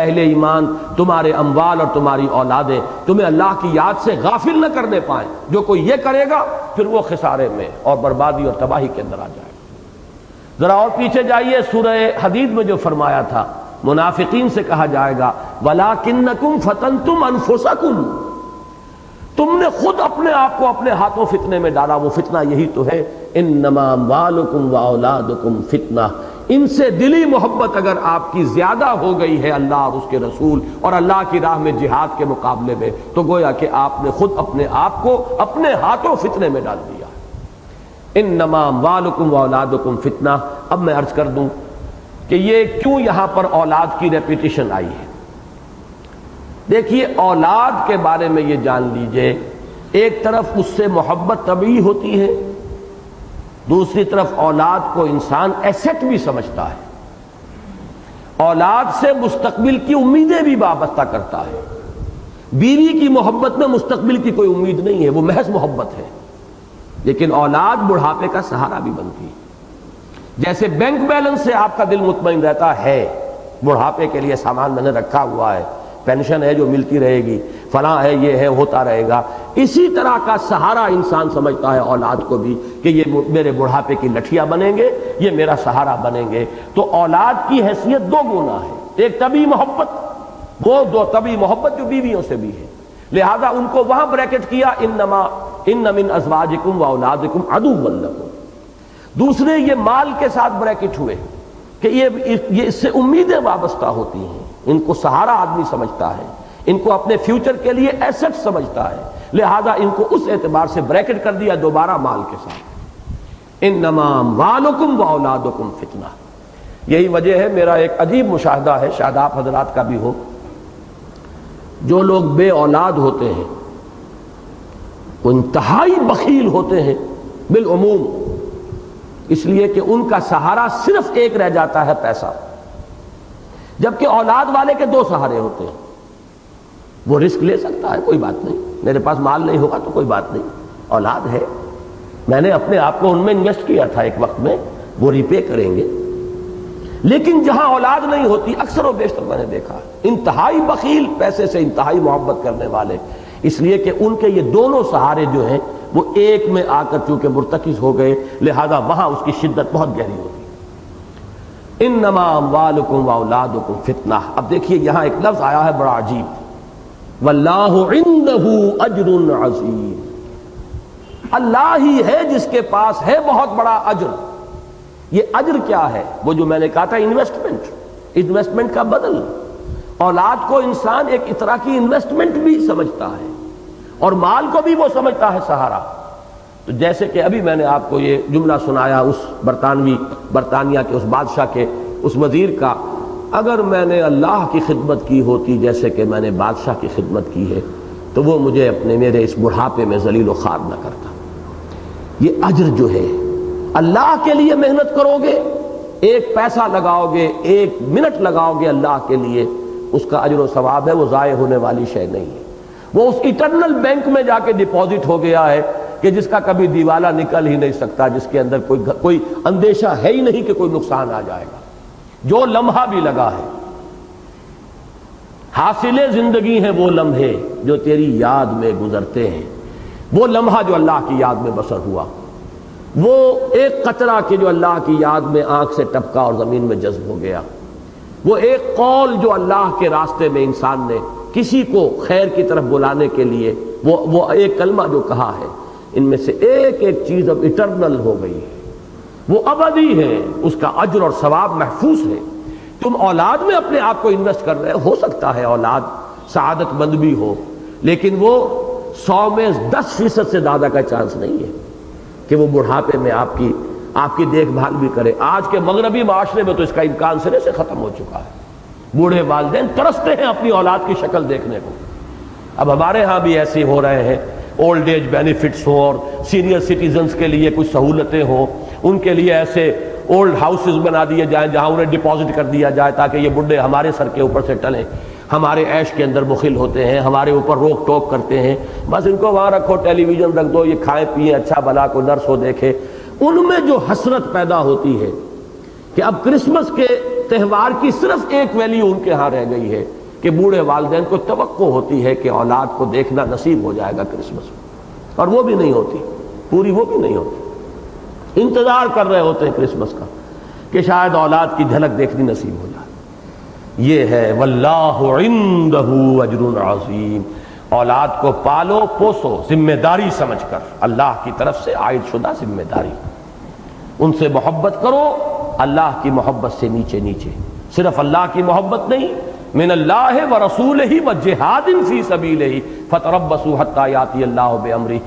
اہل ایمان تمہارے اموال اور تمہاری اولادیں تمہیں اللہ کی یاد سے غافل نہ کرنے پائیں. جو کوئی یہ کرے گا پھر وہ خسارے میں اور بربادی اور تباہی کے اندر آ جائے گا. ذرا اور پیچھے جائیے، سورہ حدید میں جو فرمایا تھا منافقین سے کہا جائے گا وَلَٰكِنَّكُمْ فَتَنْتُمْ أَنفُسَكُمْ، تم نے خود اپنے آپ کو اپنے ہاتھوں فتنے میں ڈالا. وہ فتنہ یہی تو ہے انما اموالکم واولادکم فتنہ. ان سے دلی محبت اگر آپ کی زیادہ ہو گئی ہے اللہ اور اس کے رسول اور اللہ کی راہ میں جہاد کے مقابلے میں، تو گویا کہ آپ نے خود اپنے آپ کو اپنے ہاتھوں فتنے میں ڈال دیا. انما اموالکم واولادکم فتنہ. اب میں عرض کر دوں کہ یہ کیوں یہاں پر اولاد کی ریپیٹیشن آئی ہے. دیکھیے اولاد کے بارے میں یہ جان لیجئے، ایک طرف اس سے محبت طبعی ہوتی ہے، دوسری طرف اولاد کو انسان ایسٹ بھی سمجھتا ہے. اولاد سے مستقبل کی امیدیں بھی وابستہ کرتا ہے. بیوی کی محبت میں مستقبل کی کوئی امید نہیں ہے، وہ محض محبت ہے. لیکن اولاد بڑھاپے کا سہارا بھی بنتی ہے. جیسے بینک بیلنس سے آپ کا دل مطمئن رہتا ہے، بڑھاپے کے لیے سامان میں نے رکھا ہوا ہے، پینشن ہے جو ملتی رہے گی، فلاں ہے یہ ہے ہوتا رہے گا، اسی طرح کا سہارا انسان سمجھتا ہے اولاد کو بھی کہ یہ میرے بڑھاپے کی لٹھیا بنیں گے، یہ میرا سہارا بنیں گے. تو اولاد کی حیثیت دو گنا ہے، ایک طبعی محبت، وہ دو طبعی محبت جو بیویوں سے بھی ہے، لہذا ان کو وہاں بریکٹ کیا ان من ازواجکم واولادکم عدو لکم. دوسرے یہ مال کے ساتھ بریکٹ ہوئے کہ یہ اس سے امیدیں وابستہ ہوتی ہیں، ان کو سہارا آدمی سمجھتا ہے، ان کو اپنے فیوچر کے لیے ایسٹ سمجھتا ہے، لہذا ان کو اس اعتبار سے بریکٹ کر دیا دوبارہ مال کے ساتھ. انما اموالکم واولادکم فتنہ. یہی وجہ ہے، میرا ایک عجیب مشاہدہ ہے، شاید آپ حضرات کا بھی ہو، جو لوگ بے اولاد ہوتے ہیں وہ انتہائی بخیل ہوتے ہیں بالعموم، اس لیے کہ ان کا سہارا صرف ایک رہ جاتا ہے پیسہ، جبکہ اولاد والے کے دو سہارے ہوتے ہیں. وہ رسک لے سکتا ہے، کوئی بات نہیں، میرے پاس مال نہیں ہوگا تو کوئی بات نہیں، اولاد ہے، میں نے اپنے آپ کو ان میں انویسٹ کیا تھا ایک وقت میں، وہ ریپے کریں گے. لیکن جہاں اولاد نہیں ہوتی اکثر و بیشتر میں نے دیکھا انتہائی بخیل، پیسے سے انتہائی محبت کرنے والے، اس لیے کہ ان کے یہ دونوں سہارے جو ہیں وہ ایک میں آ کر چونکہ مرتکز ہو گئے، لہذا وہاں اس کی شدت بہت گہری ہوتی. انما اموالکم واولادکم فتنہ. اب دیکھیے یہاں ایک لفظ آیا ہے بڑا عجیب، واللہ عنده اجر عظیم. اللہ ہی ہے جس کے پاس ہے بہت بڑا اجر. یہ اجر کیا ہے؟ وہ جو میں نے کہا تھا انویسٹمنٹ کا بدل. اولاد کو انسان ایک طرح کی انویسٹمنٹ بھی سمجھتا ہے، اور مال کو بھی وہ سمجھتا ہے سہارا. تو جیسے کہ ابھی میں نے آپ کو یہ جملہ سنایا اس برطانیہ کے اس بادشاہ کے اس وزیر کا، اگر میں نے اللہ کی خدمت کی ہوتی جیسے کہ میں نے بادشاہ کی خدمت کی ہے تو وہ مجھے میرے اس بڑھاپے میں ذلیل و خوار نہ کرتا. یہ اجر جو ہے، اللہ کے لیے محنت کرو گے، ایک پیسہ لگاؤ گے، ایک منٹ لگاؤ گے اللہ کے لیے، اس کا اجر و ثواب ہے، وہ ضائع ہونے والی شے نہیں ہے. وہ اس ایٹرنل بینک میں جا کے ڈپازٹ ہو گیا ہے کہ جس کا کبھی دیوالا نکل ہی نہیں سکتا، جس کے اندر کوئی اندیشہ ہے ہی نہیں کہ کوئی نقصان آ جائے گا. جو لمحہ بھی لگا ہے، حاصل زندگی ہے وہ لمحے جو تیری یاد میں گزرتے ہیں. وہ لمحہ جو اللہ کی یاد میں بسر ہوا، وہ ایک قطرہ کہ جو اللہ کی یاد میں آنکھ سے ٹپکا اور زمین میں جذب ہو گیا، وہ ایک قول جو اللہ کے راستے میں انسان نے کسی کو خیر کی طرف بلانے کے لیے وہ ایک کلمہ جو کہا ہے، ان میں سے ایک ایک چیز اب ایٹرنل ہو گئی ہے، وہ ابدی ہے، اس کا اجر اور ثواب محفوظ ہے. تم اولاد میں اپنے آپ کو انویسٹ کر رہے ہو سکتا ہے اولاد سعادت مند بھی ہو، لیکن وہ 100 میں 10% سے زیادہ کا چانس نہیں ہے کہ وہ بڑھاپے میں آپ کی دیکھ بھال بھی کرے. آج کے مغربی معاشرے میں تو اس کا امکان سرے سے ختم ہو چکا ہے. بوڑھے والدین ترستے ہیں اپنی اولاد کی شکل دیکھنے کو. اب ہمارے ہاں بھی ایسے ہو رہے ہیں، اولڈ ایج بینیفٹس ہوں اور سینئر سٹیزنز کے لیے کچھ سہولتیں ہوں، ان کے لیے ایسے اولڈ ہاؤسز بنا دیے جائیں جہاں انہیں ڈپازٹ کر دیا جائے تاکہ یہ بڈھے ہمارے سر کے اوپر سے ٹلیں، ہمارے عیش کے اندر مخل ہوتے ہیں، ہمارے اوپر روک ٹوک کرتے ہیں. بس ان کو وہاں رکھو، ٹیلی ویژن رکھ دو، یہ کھائیں پیئیں، اچھا بھلا کوئی نرس ہو دیکھے. ان میں جو حسرت پیدا ہوتی ہے کہ اب کرسمس کے تہوار کی صرف ایک ویلیو ان کے ہاں رہ گئی ہے کہ بوڑھے والدین کو توقع ہوتی ہے کہ اولاد کو دیکھنا نصیب ہو جائے گا کرسمس میں، اور وہ بھی نہیں ہوتی، پوری وہ بھی نہیں ہوتی۔ انتظار کر رہے ہوتے ہیں کرسمس کا کہ شاید اولاد کی جھلک دیکھنی نصیب ہو جائے۔ یہ ہے واللہ عندہ اجر عظیم۔ اولاد کو پالو پوسو ذمہ داری سمجھ کر، اللہ کی طرف سے عائد شدہ ذمہ داری، ان سے محبت کرو اللہ کی محبت سے نیچے نیچے، صرف اللہ کی محبت نہیں، من اللہ ورسولہ وجہاد فی سبیلہ فتربصوا حتی یاتی اللہ بامرہ۔